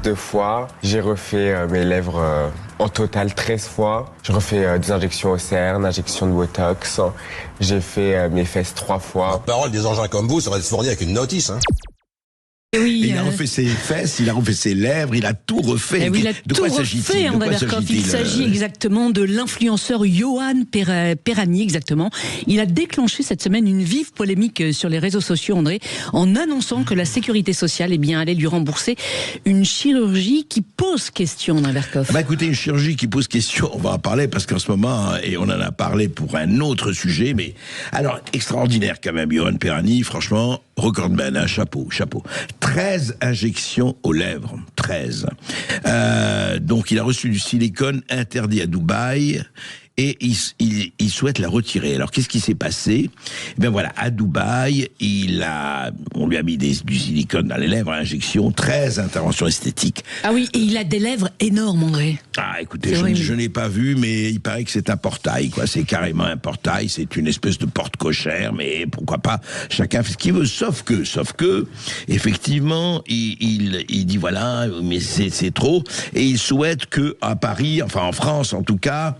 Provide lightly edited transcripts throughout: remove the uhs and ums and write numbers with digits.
2 fois. J'ai refait mes lèvres en total 13 fois. Je refais des injections au CERN, injections de Botox. J'ai fait mes fesses 3 fois. En parole, des engins comme vous seraient fournis avec une notice. Hein. Oui, il a refait ses fesses, il a refait ses lèvres, il a tout refait. Oui, il a de tout quoi refait, s'agit-il? André Berkoff. Il s'agit exactement de l'influenceur Yoann Perrani, exactement. Il a déclenché cette semaine une vive polémique sur les réseaux sociaux, André, en annonçant que la sécurité sociale allait lui rembourser une chirurgie qui pose question, André Berkoff. Écoutez, une chirurgie qui pose question, on va en parler parce qu'en ce moment, et on en a parlé pour un autre sujet, mais alors, extraordinaire quand même, Yoann Perrani, franchement, recordman, hein, chapeau. 13 injections aux lèvres, 13. Donc il a reçu du silicone interdit à Dubaï et il souhaite la retirer. Alors qu'est-ce qui s'est passé? Voilà, à Dubaï, on lui a mis du silicone dans les lèvres à injection, 13 interventions esthétiques. Ah oui, et il a des lèvres énormes, André. Ah, écoutez, je n'ai pas vu, mais il paraît que c'est un portail, quoi. C'est carrément un portail, c'est une espèce de porte cochère, mais pourquoi pas, chacun fait ce qu'il veut, sauf que, effectivement, il dit voilà, mais c'est trop, et il souhaite que, à Paris, enfin en France en tout cas,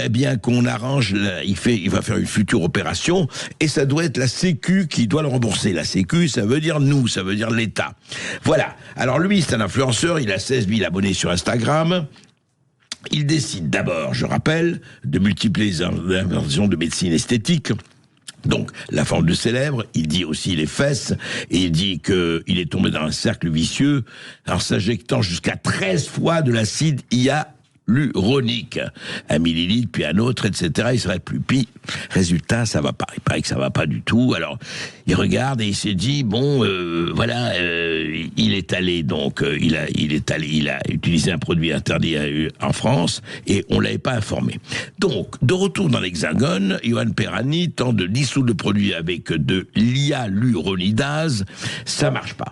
bien qu'on arrange, il va faire une future opération, et ça doit être la Sécu qui doit le rembourser. La Sécu, ça veut dire nous, ça veut dire l'État. Voilà. Alors lui, c'est un influenceur, il a 16 000 abonnés sur Instagram. Il décide d'abord, je rappelle, de multiplier les inventions de médecine esthétique. Donc, la forme de ses lèvres, il dit aussi les fesses, et il dit qu'il est tombé dans un cercle vicieux en s'injectant jusqu'à 13 fois de l'acide hyaluronique. 1 millilitre, puis un autre, etc. Il serait plus. Puis, résultat, ça va pas. Il paraît que ça va pas du tout. Alors, il regarde et il s'est dit, il est allé, donc, il a utilisé un produit interdit en France, et on l'avait pas informé. Donc, de retour dans l'Hexagone, Yoann Perrani tente de dissoudre le produit avec de l'hyaluronidase. Ça marche pas.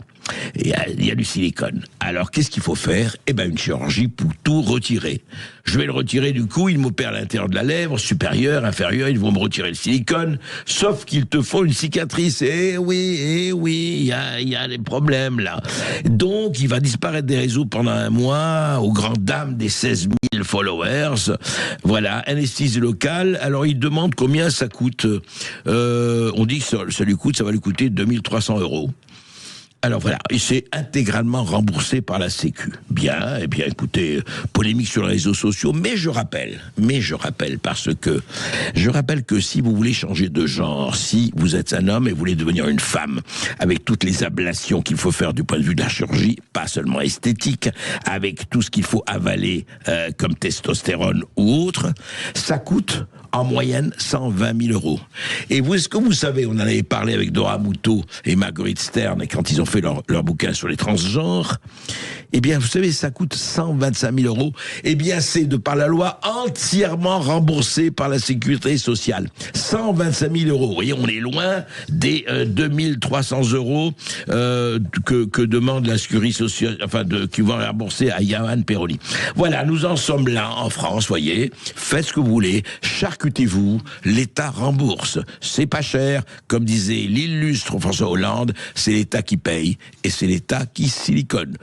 Il y a du silicone. Alors, qu'est-ce qu'il faut faire? Une chirurgie pour tout retirer. Je vais le retirer, du coup, ils m'opèrent à l'intérieur de la lèvre, supérieure, inférieure, ils vont me retirer le silicone, sauf qu'il te faut une cicatrice. Oui, il y a des problèmes, là. Donc, il va disparaître des réseaux pendant 1 mois, aux grandes dames des 16 000 followers. Voilà, anesthésie locale. Alors, il demande combien ça coûte. On dit que ça va lui coûter 2 300 €. Alors voilà, et c'est intégralement remboursé par la Sécu. Bien, écoutez, polémique sur les réseaux sociaux, mais je rappelle que si vous voulez changer de genre, si vous êtes un homme et vous voulez devenir une femme, avec toutes les ablations qu'il faut faire du point de vue de la chirurgie, pas seulement esthétique, avec tout ce qu'il faut avaler comme testostérone ou autre, ça coûte en moyenne 120 000 €. Et est-ce que vous savez, on en avait parlé avec Dora Muto et Marguerite Stern, et quand ils ont fait leur bouquin sur les transgenres, vous savez, ça coûte 125 000 €. C'est de par la loi entièrement remboursé par la sécurité sociale. 125 000 €. Vous voyez, on est loin des 2 300 € que demande la sécurité sociale, qui vont rembourser à Yoann Perrani. Voilà, nous en sommes là en France, voyez. Faites ce que vous voulez, charcutez-vous, l'État rembourse. C'est pas cher, comme disait l'illustre François Hollande, c'est l'État qui paye et c'est l'État qui silicone.